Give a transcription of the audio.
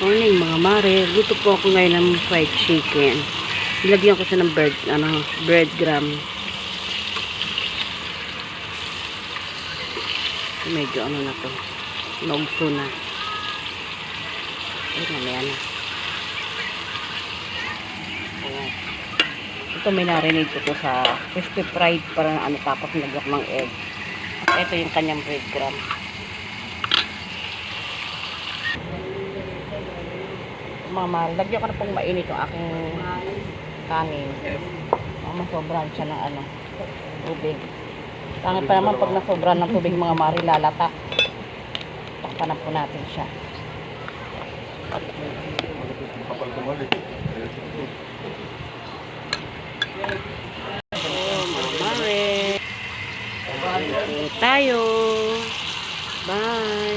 Morning mga mare. Luto po ako ngayon ng fried chicken. Nilagyan ko siya ng breadcrumb. Medyo na to. Naugso na. Ay, mamaya na. Ayan. Ito may narinig ko to sa crispy fried para tapos nilagyan ko ng egg. At ito yung kanyang breadcrumb. Mama, lagyan ko na pong mainit yung aking kanin. Masobran siya ng tubig. Tangit pa naman pag nasobran ng tubig mga mari, lalata. Takpan na po natin siya. Mga mari. Tayo. Bye.